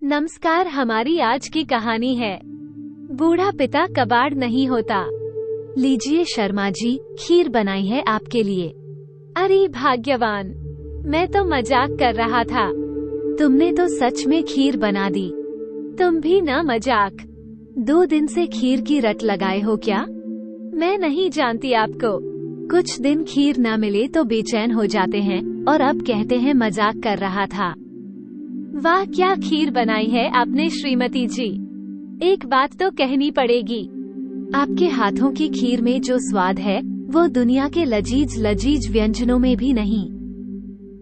नमस्कार। हमारी आज की कहानी है बूढ़ा पिता कबाड़ नहीं होता। लीजिए शर्मा जी, खीर बनाई है आपके लिए। अरे भाग्यवान, मैं तो मजाक कर रहा था। तुमने तो सच में खीर बना दी। तुम भी ना मजाक। 2 दिन से खीर की रट लगाए हो क्या? मैं नहीं जानती आपको। कुछ दिन खीर ना मिले तो बेचैन हो जाते हैं और अब कहते हैं मजाक कर रहा था। वाह, क्या खीर बनाई है आपने श्रीमती जी। एक बात तो कहनी पड़ेगी, आपके हाथों की खीर में जो स्वाद है वो दुनिया के लजीज व्यंजनों में भी नहीं।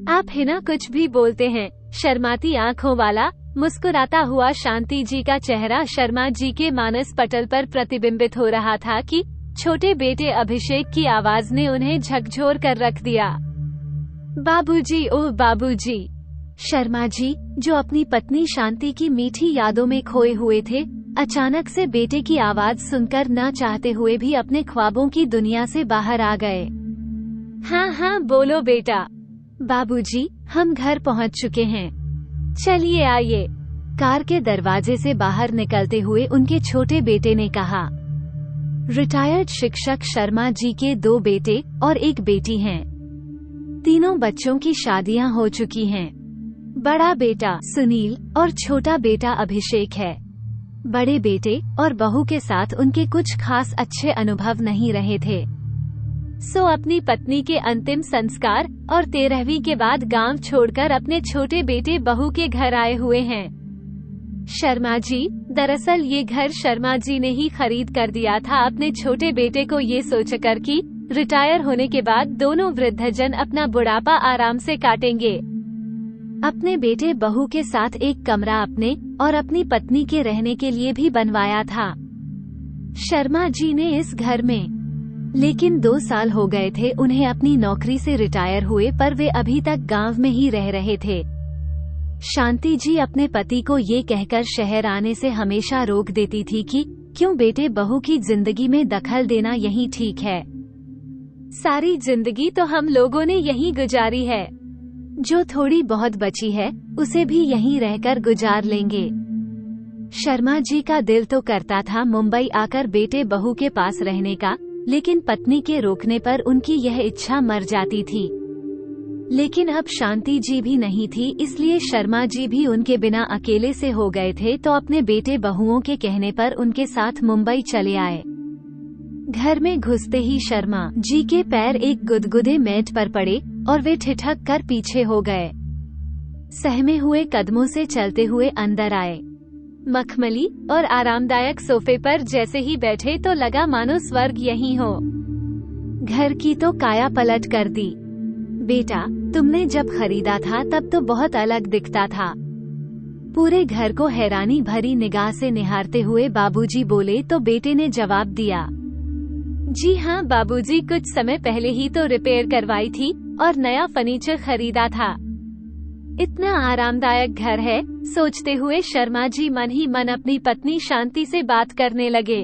आप है ना कुछ भी बोलते हैं। शर्माती आंखों वाला मुस्कुराता हुआ शांति जी का चेहरा शर्मा जी के मानस पटल पर प्रतिबिंबित हो रहा था कि छोटे बेटे अभिषेक की आवाज ने उन्हें झकझोर कर रख दिया। बाबूजी, ओह बाबूजी। शर्मा जी, जो अपनी पत्नी शांति की मीठी यादों में खोए हुए थे, अचानक से बेटे की आवाज सुनकर न चाहते हुए भी अपने ख्वाबों की दुनिया से बाहर आ गए। हाँ हाँ बोलो बेटा। बाबूजी, हम घर पहुंच चुके हैं। चलिए आइए। कार के दरवाजे से बाहर निकलते हुए उनके छोटे बेटे ने कहा। रिटायर्ड शिक्षक शर्मा जी के 2 बेटे और 1 बेटी हैं। तीनों बच्चों की शादियां हो चुकी हैं। बड़ा बेटा सुनील और छोटा बेटा अभिषेक है। बड़े बेटे और बहू के साथ उनके कुछ खास अच्छे अनुभव नहीं रहे थे, सो अपनी पत्नी के अंतिम संस्कार और 13वीं के बाद गांव छोड़कर अपने छोटे बेटे बहू के घर आए हुए हैं। शर्मा जी, दरअसल ये घर शर्मा जी ने ही खरीद कर दिया था अपने छोटे बेटे को ये सोचकर कि रिटायर होने के बाद दोनों वृद्धजन अपना बुढ़ापा आराम से काटेंगे। अपने बेटे बहू के साथ एक कमरा अपने और अपनी पत्नी के रहने के लिए भी बनवाया था शर्मा जी ने इस घर में। लेकिन 2 साल हो गए थे उन्हें अपनी नौकरी से रिटायर हुए, पर वे अभी तक गांव में ही रह रहे थे। शांति जी अपने पति को ये कहकर शहर आने से हमेशा रोक देती थी कि क्यों बेटे बहू की जिंदगी में दखल देना यही ठीक है। सारी जिंदगी तो हम लोगों ने यहीं गुजारी है, जो थोड़ी बहुत बची है उसे भी यहीं रहकर गुजार लेंगे। शर्मा जी का दिल तो करता था मुंबई आकर बेटे बहू के पास रहने का, लेकिन पत्नी के रोकने पर उनकी यह इच्छा मर जाती थी। लेकिन अब शांति जी भी नहीं थी, इसलिए शर्मा जी भी उनके बिना अकेले से हो गए थे, तो अपने बेटे बहुओं के कहने पर उनके साथ मुंबई चले आए। घर में घुसते ही शर्मा जी के पैर एक गुदगुदे मेज पर पड़े और वे ठिठक कर पीछे हो गए। सहमे हुए कदमों से चलते हुए अंदर आए। मखमली और आरामदायक सोफे पर जैसे ही बैठे तो लगा मानो स्वर्ग यहीं हो। घर की तो काया पलट कर दी। बेटा, तुमने जब खरीदा था तब तो बहुत अलग दिखता था। पूरे घर को हैरानी भरी निगाह से निहारते हुए बाबूजी बोले तो बेटे ने जवाब दिया। जी हाँ बाबूजी, कुछ समय पहले ही तो रिपेयर करवाई थी और नया फर्नीचर खरीदा था। इतना आरामदायक घर है, सोचते हुए शर्मा जी मन ही मन अपनी पत्नी शांति से बात करने लगे।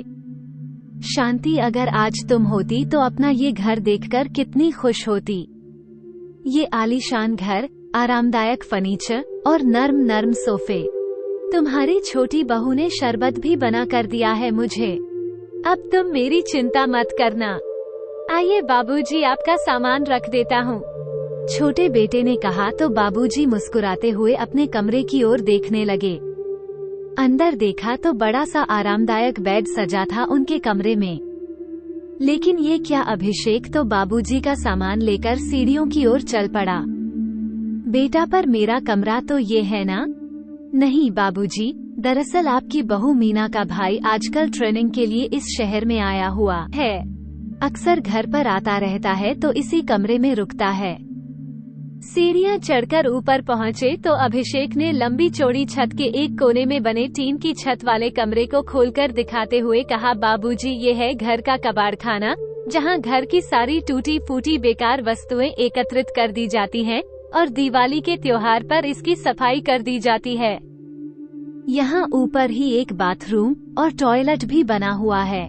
शांति, अगर आज तुम होती तो अपना ये घर देखकर कितनी खुश होती। ये आलीशान घर, आरामदायक फर्नीचर और नर्म नर्म सोफे। तुम्हारी छोटी बहू ने शरबत भी बना कर दिया है मुझे। अब तुम मेरी चिंता मत करना। आइए बाबूजी, आपका सामान रख देता हूँ। छोटे बेटे ने कहा तो बाबूजी मुस्कुराते हुए अपने कमरे की ओर देखने लगे। अंदर देखा तो बड़ा सा आरामदायक बेड सजा था उनके कमरे में। लेकिन ये क्या, अभिषेक तो बाबूजी का सामान लेकर सीढ़ियों की ओर चल पड़ा। बेटा, पर मेरा कमरा तो ये है ना? नहीं बाबूजी, दरअसल आपकी बहू मीना का भाई आजकल ट्रेनिंग के लिए इस शहर में आया हुआ है। अक्सर घर पर आता रहता है तो इसी कमरे में रुकता है। सीढ़ियां चढ़कर ऊपर पहुंचे तो अभिषेक ने लंबी चौड़ी छत के एक कोने में बने टीन की छत वाले कमरे को खोलकर दिखाते हुए कहा, बाबूजी, ये है घर का कबाड़खाना, जहां घर की सारी टूटी फूटी बेकार वस्तुएं एकत्रित कर दी जाती हैं और दिवाली के त्योहार पर इसकी सफाई कर दी जाती है। यहाँ ऊपर ही एक बाथरूम और टॉयलेट भी बना हुआ है।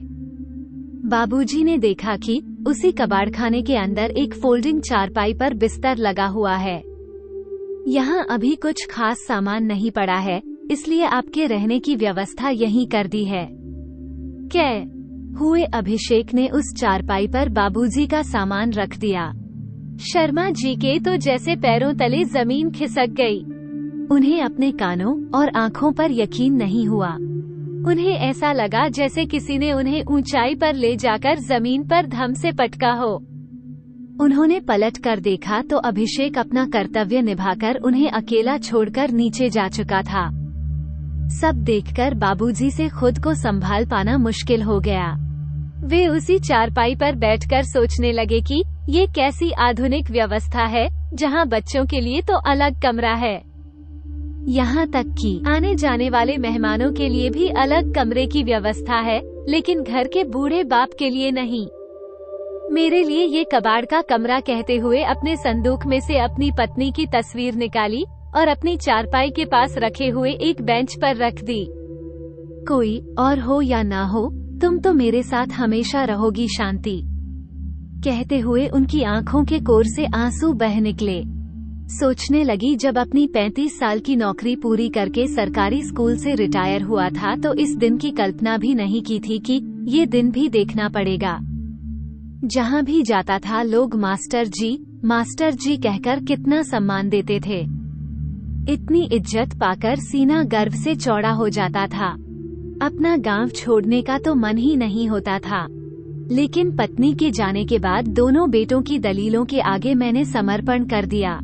बाबूजी ने देखा कि उसी कबाड़खाने के अंदर एक फोल्डिंग चारपाई पर बिस्तर लगा हुआ है। यहाँ अभी कुछ खास सामान नहीं पड़ा है, इसलिए आपके रहने की व्यवस्था यहीं कर दी है। कै हुए अभिषेक ने उस चारपाई पर बाबूजी का सामान रख दिया। शर्मा जी के तो जैसे पैरों तले जमीन खिसक गई। उन्हें अपने कानों और आंखों पर यकीन नहीं हुआ। उन्हें ऐसा लगा जैसे किसी ने उन्हें ऊंचाई पर ले जाकर जमीन पर धम से पटका हो। उन्होंने पलट कर देखा तो अभिषेक अपना कर्तव्य निभाकर उन्हें अकेला छोड़कर नीचे जा चुका था। सब देखकर बाबूजी से खुद को संभाल पाना मुश्किल हो गया। वे उसी चारपाई पर बैठकर सोचने लगे कि ये कैसी आधुनिक व्यवस्था है, जहां बच्चों के लिए तो अलग कमरा है, यहाँ तक कि आने जाने वाले मेहमानों के लिए भी अलग कमरे की व्यवस्था है, लेकिन घर के बूढ़े बाप के लिए नहीं। मेरे लिए ये कबाड़ का कमरा, कहते हुए अपने संदूक में से अपनी पत्नी की तस्वीर निकाली और अपनी चारपाई के पास रखे हुए एक बेंच पर रख दी। कोई और हो या ना हो, तुम तो मेरे साथ हमेशा रहोगी शांति, कहते हुए उनकी आंखों के कोर से आंसू बह निकले। सोचने लगी, जब अपनी 35 साल की नौकरी पूरी करके सरकारी स्कूल से रिटायर हुआ था तो इस दिन की कल्पना भी नहीं की थी कि ये दिन भी देखना पड़ेगा। जहाँ भी जाता था लोग मास्टर जी कहकर कितना सम्मान देते थे। इतनी इज्जत पाकर सीना गर्व से चौड़ा हो जाता था। अपना गांव छोड़ने का तो मन ही नहीं होता था, लेकिन पत्नी के जाने के बाद दोनों बेटों की दलीलों के आगे मैंने समर्पण कर दिया।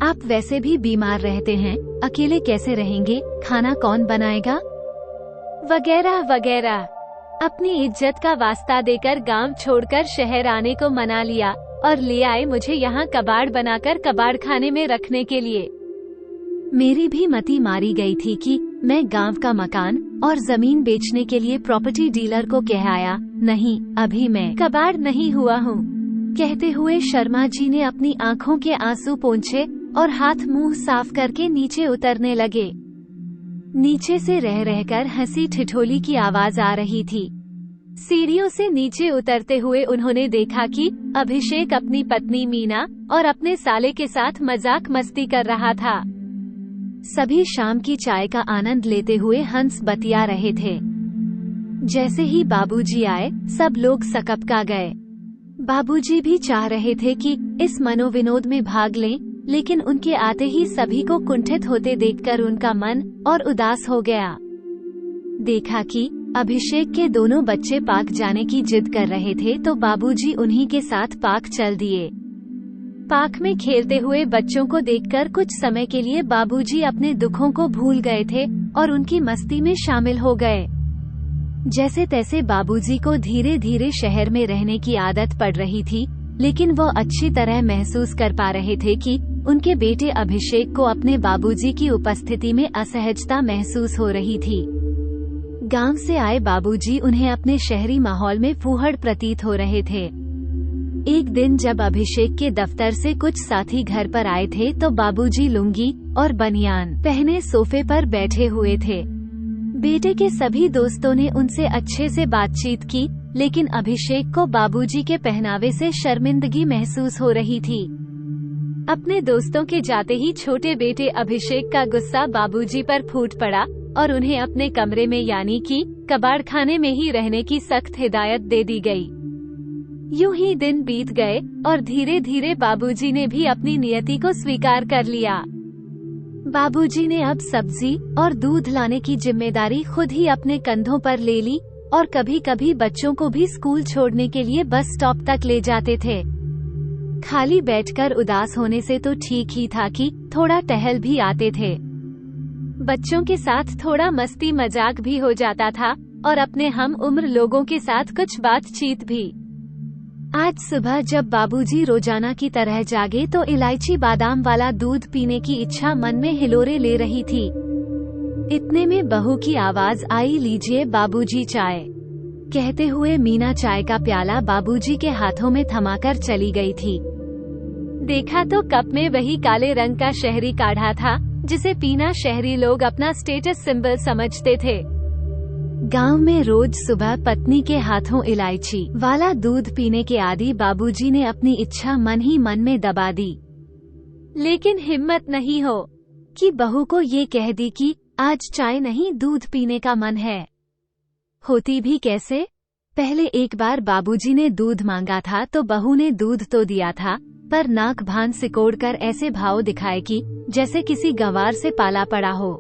आप वैसे भी बीमार रहते हैं, अकेले कैसे रहेंगे, खाना कौन बनाएगा, वगैरह वगैरह। अपनी इज्जत का वास्ता देकर गांव छोड़कर शहर आने को मना लिया और ले आए मुझे यहाँ कबाड़ बनाकर कबाड़ खाने में रखने के लिए। मेरी भी मति मारी गई थी कि मैं गांव का मकान और जमीन बेचने के लिए प्रॉपर्टी डीलर को कह आया, नहीं, अभी मैं कबाड़ नहीं हुआ हूँ, कहते हुए शर्मा जी ने अपनी आंखों के आंसू पोंछे और हाथ मुंह साफ करके नीचे उतरने लगे। नीचे से रह रहकर हंसी ठिठोली की आवाज आ रही थी। सीढ़ियों से नीचे उतरते हुए उन्होंने देखा कि अभिषेक अपनी पत्नी मीना और अपने साले के साथ मजाक मस्ती कर रहा था। सभी शाम की चाय का आनंद लेते हुए हंस बतिया रहे थे। जैसे ही बाबूजी आए, सब लोग सकपका गए। बाबूजी भी चाह रहे थे कि इस मनोविनोद में भाग लें, लेकिन उनके आते ही सभी को कुंठित होते देखकर उनका मन और उदास हो गया। देखा कि अभिषेक के दोनों बच्चे पार्क जाने की जिद कर रहे थे तो बाबूजी उन्हीं के साथ पार्क चल दिए। पार्क में खेलते हुए बच्चों को देखकर कुछ समय के लिए बाबूजी अपने दुखों को भूल गए थे और उनकी मस्ती में शामिल हो गए। जैसे तैसे बाबूजी को धीरे धीरे शहर में रहने की आदत पड़ रही थी, लेकिन वो अच्छी तरह महसूस कर पा रहे थे कि उनके बेटे अभिषेक को अपने बाबूजी की उपस्थिति में असहजता महसूस हो रही थी। गांव से आए बाबूजी उन्हें अपने शहरी माहौल में फूहड़ प्रतीत हो रहे थे। एक दिन जब अभिषेक के दफ्तर से कुछ साथी घर पर आए थे तो बाबूजी लुंगी और बनियान पहने सोफे पर बैठे हुए थे। बेटे के सभी दोस्तों ने उनसे अच्छे से बातचीत की, लेकिन अभिषेक को बाबूजी के पहनावे से शर्मिंदगी महसूस हो रही थी। अपने दोस्तों के जाते ही छोटे बेटे अभिषेक का गुस्सा बाबूजी पर फूट पड़ा और उन्हें अपने कमरे में यानी कि कबाड़ खाने में ही रहने की सख्त हिदायत दे दी गई। यूं ही दिन बीत गए और धीरे धीरे बाबूजी ने भी अपनी नियति को स्वीकार कर लिया। बाबूजी ने अब सब्जी और दूध लाने की जिम्मेदारी खुद ही अपने कंधों पर ले ली और कभी कभी बच्चों को भी स्कूल छोड़ने के लिए बस स्टॉप तक ले जाते थे। खाली बैठकर उदास होने से तो ठीक ही था कि थोड़ा टहल भी आते थे। बच्चों के साथ थोड़ा मस्ती मजाक भी हो जाता था और अपने हम उम्र लोगों के साथ कुछ बातचीत भी। आज सुबह जब बाबूजी रोजाना की तरह जागे तो इलायची बादाम वाला दूध पीने की इच्छा मन में हिलोरे ले रही थी। इतने में बहू की आवाज आई, लीजिए बाबूजी चाय, कहते हुए मीना चाय का प्याला बाबूजी के हाथों में थमाकर चली गई थी। देखा तो कप में वही काले रंग का शहरी काढ़ा था जिसे पीना शहरी लोग अपना स्टेटस सिंबल समझते थे। गांव में रोज सुबह पत्नी के हाथों इलायची वाला दूध पीने के आदी बाबूजी ने अपनी इच्छा मन ही मन में दबा दी, लेकिन हिम्मत नहीं हो कि बहू को ये कह दी कि आज चाय नहीं दूध पीने का मन है। होती भी कैसे? पहले एक बार बाबूजी ने दूध मांगा था तो बहू ने दूध तो दिया था, पर नाक भान सिकोड़कर ऐसे भाव दिखाए कि जैसे किसी गंवार से पाला पड़ा हो।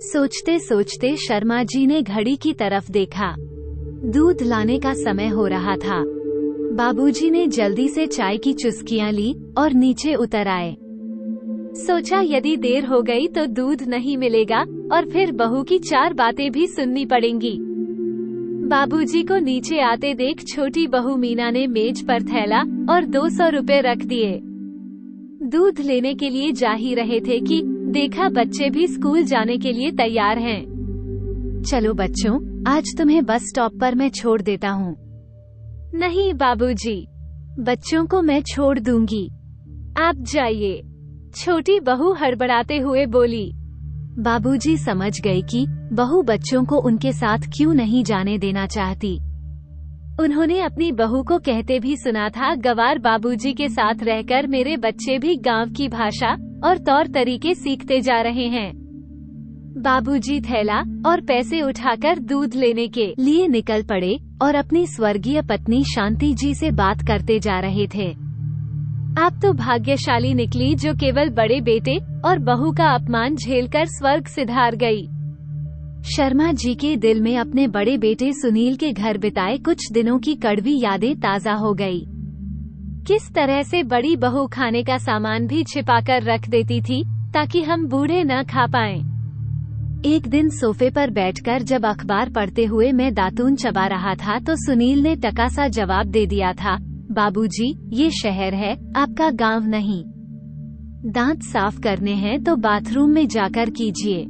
सोचते सोचते शर्मा जी ने घड़ी की तरफ देखा। दूध लाने का समय हो रहा था। बाबूजी ने जल्दी से चाय की चुस्कियां ली और नीचे उतर आए। सोचा यदि देर हो गई तो दूध नहीं मिलेगा और फिर बहू की 4 बातें भी सुननी पड़ेंगी। बाबूजी को नीचे आते देख छोटी बहू मीना ने मेज पर थैला और 200 रुपए रख दिए। दूध लेने के लिए जा ही रहे थे कि देखा बच्चे भी स्कूल जाने के लिए तैयार हैं। चलो बच्चों, आज तुम्हें बस स्टॉप पर मैं छोड़ देता हूँ। नहीं बाबूजी, बच्चों को मैं छोड़ दूंगी, आप जाइए, छोटी बहू हड़बड़ाते हुए बोली। बाबूजी समझ गए कि बहू बच्चों को उनके साथ क्यों नहीं जाने देना चाहती। उन्होंने अपनी बहू को कहते भी सुना था, गवार बाबूजी के साथ रहकर मेरे बच्चे भी गांव की भाषा और तौर तरीके सीखते जा रहे हैं। बाबूजी थैला और पैसे उठाकर दूध लेने के लिए निकल पड़े और अपनी स्वर्गीय पत्नी शांति जी से बात करते जा रहे थे। आप तो भाग्यशाली निकली जो केवल बड़े बेटे और बहू का अपमान झेलकर स्वर्ग सिधार गई। शर्मा जी के दिल में अपने बड़े बेटे सुनील के घर बिताए कुछ दिनों की कड़वी यादें ताजा हो गई। किस तरह से बड़ी बहू खाने का सामान भी छिपाकर रख देती थी ताकि हम बूढ़े न खा पाएं। एक दिन सोफे पर बैठकर जब अखबार पढ़ते हुए मैं दातून चबा रहा था तो सुनील ने टका सा जवाब दे दिया था, बाबूजी, ये शहर है, आपका गांव नहीं। दांत साफ करने हैं तो बाथरूम में जाकर कीजिए।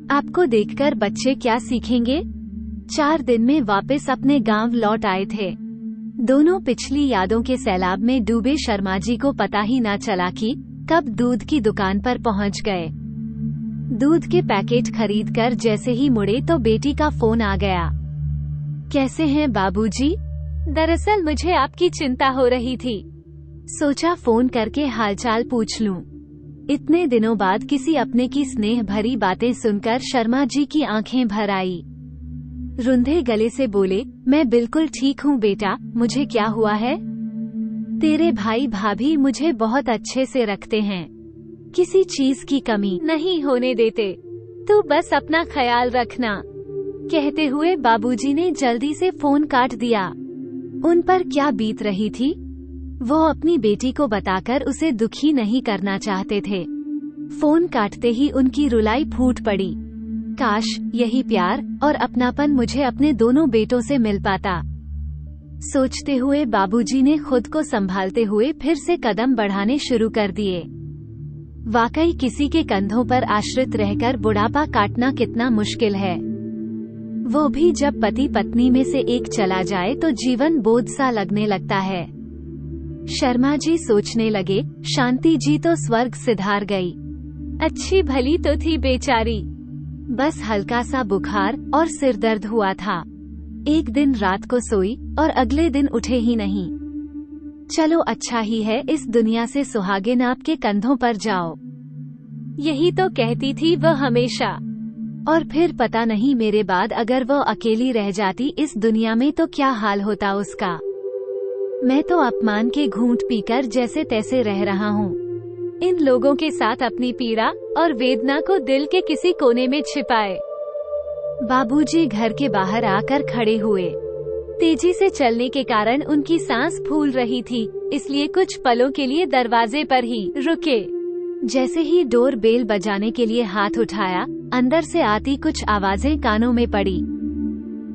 आपको देखकर बच्चे क्या सीखेंगे? 4 दिन में वापस अपने गांव लौट आए थे। दोनों पिछली यादों के सैलाब में डूबे शर्मा जी को पता ही न चला कि कब दूध की दुकान पर पहुंच गए। दूध के पैकेट खरीदकर जैसे ही मुड़े तो बेटी का फोन आ गया। कैसे हैं बाबूजी? दरअसल मुझे आपकी चिंता हो रही थी, सोचा फोन करके हालचाल पूछ लूं। इतने दिनों बाद किसी अपने की स्नेह भरी बातें सुनकर शर्मा जी की आंखें भर आई। रुंधे गले से बोले, मैं बिल्कुल ठीक हूँ बेटा, मुझे क्या हुआ है? तेरे भाई भाभी मुझे बहुत अच्छे से रखते हैं, किसी चीज की कमी नहीं होने देते, तू बस अपना ख्याल रखना। कहते हुए बाबूजी ने जल्दी से फोन काट दिया। उन पर क्या बीत रही थी, वो अपनी बेटी को बताकर उसे दुखी नहीं करना चाहते थे। फोन काटते ही उनकी रुलाई फूट पड़ी। काश यही प्यार और अपनापन मुझे अपने दोनों बेटों से मिल पाता। सोचते हुए बाबूजी ने खुद को संभालते हुए फिर से कदम बढ़ाने शुरू कर दिए। वाकई किसी के कंधों पर आश्रित रहकर बुढ़ापा काटना कितना मुश्किल है, वो भी जब पति पत्नी में से एक चला जाए तो जीवन बोझ सा लगने लगता है। शर्मा जी सोचने लगे, शांति जी तो स्वर्ग सिधार गई, अच्छी भली तो थी बेचारी, बस हल्का सा बुखार और सिर दर्द हुआ था। एक दिन रात को सोई और अगले दिन उठे ही नहीं। चलो अच्छा ही है, इस दुनिया से सुहागिन आपके कंधों पर जाओ, यही तो कहती थी वह हमेशा। और फिर पता नहीं मेरे बाद अगर वह अकेली रह जाती इस दुनिया में तो क्या हाल होता उसका। मैं तो अपमान के घूंट पीकर जैसे तैसे रह रहा हूँ। इन लोगों के साथ अपनी पीड़ा और वेदना को दिल के किसी कोने में छिपाए। बाबूजी घर के बाहर आकर खड़े हुए। तेजी से चलने के कारण उनकी सांस फूल रही थी, इसलिए कुछ पलों के लिए दरवाजे पर ही रुके। जैसे ही डोर बेल बजाने के लिए हाथ उठाया, अंदर से आती कुछ आवाजें कानों में पड़ी।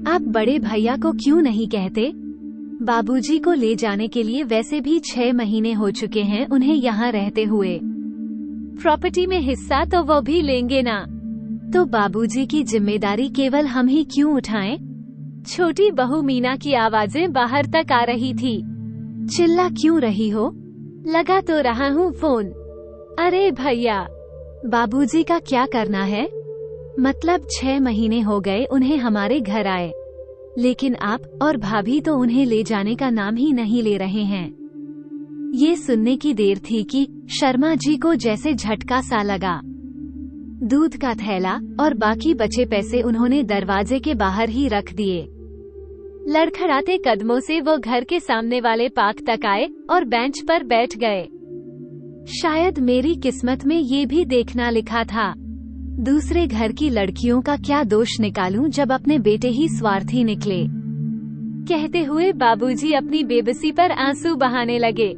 आप बड़े भैया को क्यों नहीं कहते? बाबूजी को ले जाने के लिए वैसे भी 6 महीने हो चुके हैं उन्हें यहाँ रहते हुए। प्रॉपर्टी में हिस्सा तो वो भी लेंगे ना, तो बाबूजी की जिम्मेदारी केवल हम ही क्यों उठाएं? छोटी बहू मीना की आवाजें बाहर तक आ रही थी। चिल्ला क्यों रही हो? लगा तो रहा हूँ फोन। अरे भैया, बाबूजी का क्या करना है? मतलब 6 महीने हो गए उन्हें हमारे घर आए, लेकिन आप और भाभी तो उन्हें ले जाने का नाम ही नहीं ले रहे हैं। ये सुनने की देर थी कि शर्मा जी को जैसे झटका सा लगा। दूध का थैला और बाकी बचे पैसे उन्होंने दरवाजे के बाहर ही रख दिए। लड़खड़ाते कदमों से वो घर के सामने वाले पार्क तक आए और बेंच पर बैठ गए। शायद मेरी किस्मत में ये भी देखना लिखा था। दूसरे घर की लड़कियों का क्या दोष निकालूं जब अपने बेटे ही स्वार्थी निकले। कहते हुए बाबूजी अपनी बेबसी पर आंसू बहाने लगे।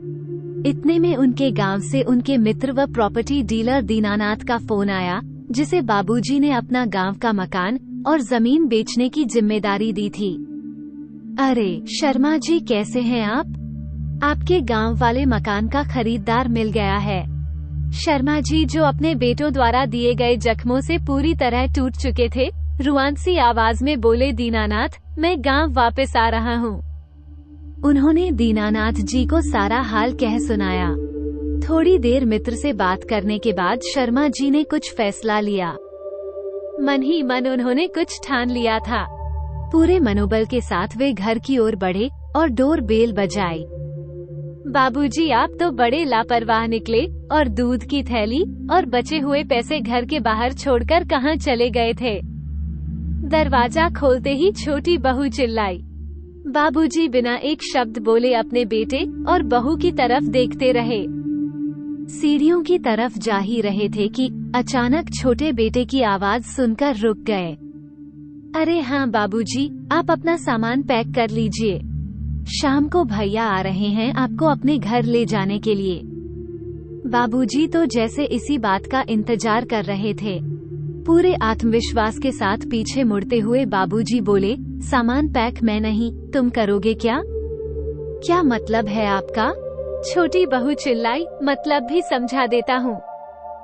इतने में उनके गांव से उनके मित्र व प्रॉपर्टी डीलर दीनानाथ का फोन आया, जिसे बाबूजी ने अपना गांव का मकान और जमीन बेचने की जिम्मेदारी दी थी। अरे शर्मा जी, कैसे हैं आप? आपके गांव वाले मकान का खरीदार मिल गया है। शर्मा जी, जो अपने बेटों द्वारा दिए गए जख्मों से पूरी तरह टूट चुके थे, रुआंसी आवाज में बोले दीनानाथ, मैं गांव वापस आ रहा हूँ। उन्होंने दीनानाथ जी को सारा हाल कह सुनाया। थोड़ी देर मित्र से बात करने के बाद शर्मा जी ने कुछ फैसला लिया। मन ही मन उन्होंने कुछ ठान लिया था। पूरे मनोबल के साथ वे घर की ओर बढ़े और डोर बेल बजाई। बाबूजी, आप तो बड़े लापरवाह निकले और दूध की थैली और बचे हुए पैसे घर के बाहर छोड़कर कहाँ चले गए थे? दरवाजा खोलते ही छोटी बहू चिल्लाई। बाबूजी बिना एक शब्द बोले अपने बेटे और बहू की तरफ देखते रहे। सीढ़ियों की तरफ जा ही रहे थे कि अचानक छोटे बेटे की आवाज सुनकर रुक गए। अरे हाँ बाबूजी, आप अपना सामान पैक कर लीजिए। शाम को भैया आ रहे हैं आपको अपने घर ले जाने के लिए। बाबूजी तो जैसे इसी बात का इंतजार कर रहे थे। पूरे आत्मविश्वास के साथ पीछे मुड़ते हुए बाबूजी बोले, सामान पैक मैं नहीं, तुम करोगे क्या? क्या मतलब है आपका? छोटी बहू चिल्लाई, मतलब भी समझा देता हूँ।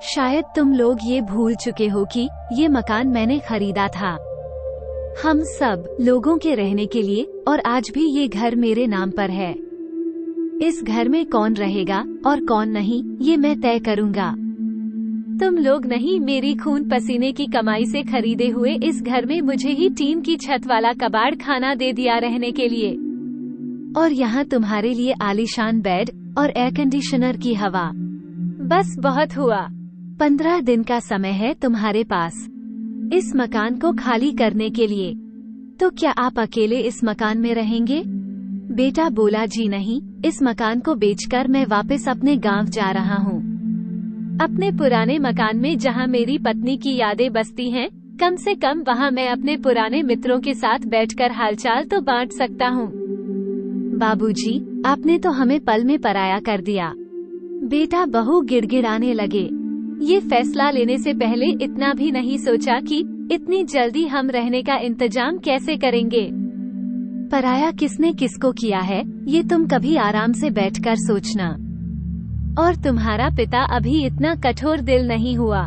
शायद तुम लोग ये भूल चुके हो कि ये मकान मैंने खरीदा था, हम सब लोगों के रहने के लिए, और आज भी ये घर मेरे नाम पर है। इस घर में कौन रहेगा और कौन नहीं, ये मैं तय करूँगा। तुम लोग नहीं, मेरी खून पसीने की कमाई से खरीदे हुए इस घर में मुझे ही टीन की छत वाला कबाड़ खाना दे दिया रहने के लिए, और यहाँ तुम्हारे लिए आलीशान बेड और एयर कंडीशनर की हवा। बस बहुत हुआ। 15 दिन का समय है तुम्हारे पास इस मकान को खाली करने के लिए। तो क्या आप अकेले इस मकान में रहेंगे? बेटा बोला, जी नहीं, इस मकान को बेचकर मैं वापस अपने गांव जा रहा हूँ। अपने पुराने मकान में जहाँ मेरी पत्नी की यादें बसती हैं, कम से कम वहाँ मैं अपने पुराने मित्रों के साथ बैठकर हालचाल तो बांट सकता हूँ। बाबूजी, आपने तो हमें पल में पराया कर दिया। बेटा बहू गिड़गिड़ाने लगे। ये फैसला लेने से पहले इतना भी नहीं सोचा कि इतनी जल्दी हम रहने का इंतजाम कैसे करेंगे। पराया किसने किसको किया है, ये तुम कभी आराम से बैठकर सोचना। और तुम्हारा पिता अभी इतना कठोर दिल नहीं हुआ,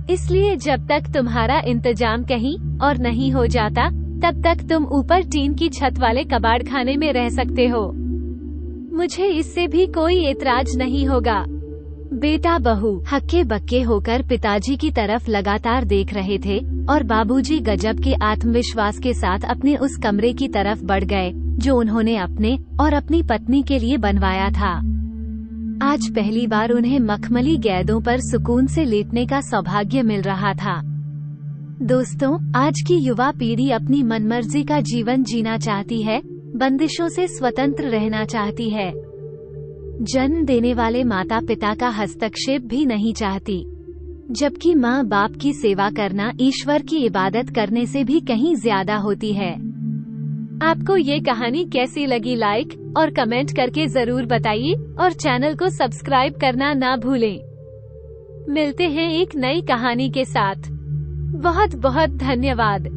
इसलिए जब तक तुम्हारा इंतजाम कहीं और नहीं हो जाता, तब तक तुम ऊपर टीन की छत वाले कबाड़ खाने में रह सकते हो। मुझे इससे भी कोई एतराज नहीं होगा। बेटा बहू हक्के बक्के होकर पिताजी की तरफ लगातार देख रहे थे और बाबूजी गजब के आत्मविश्वास के साथ अपने उस कमरे की तरफ बढ़ गए जो उन्होंने अपने और अपनी पत्नी के लिए बनवाया था। आज पहली बार उन्हें मखमली गेंदों पर सुकून से लेटने का सौभाग्य मिल रहा था। दोस्तों, आज की युवा पीढ़ी अपनी मनमर्जी का जीवन जीना चाहती है, बंदिशों से स्वतंत्र रहना चाहती है। जन्म देने वाले माता पिता का हस्तक्षेप भी नहीं चाहती, जबकि माँ बाप की सेवा करना ईश्वर की इबादत करने से भी कहीं ज्यादा होती है। आपको ये कहानी कैसी लगी, लाइक और कमेंट करके जरूर बताइए और चैनल को सब्सक्राइब करना ना भूलें। मिलते हैं एक नई कहानी के साथ। बहुत बहुत धन्यवाद।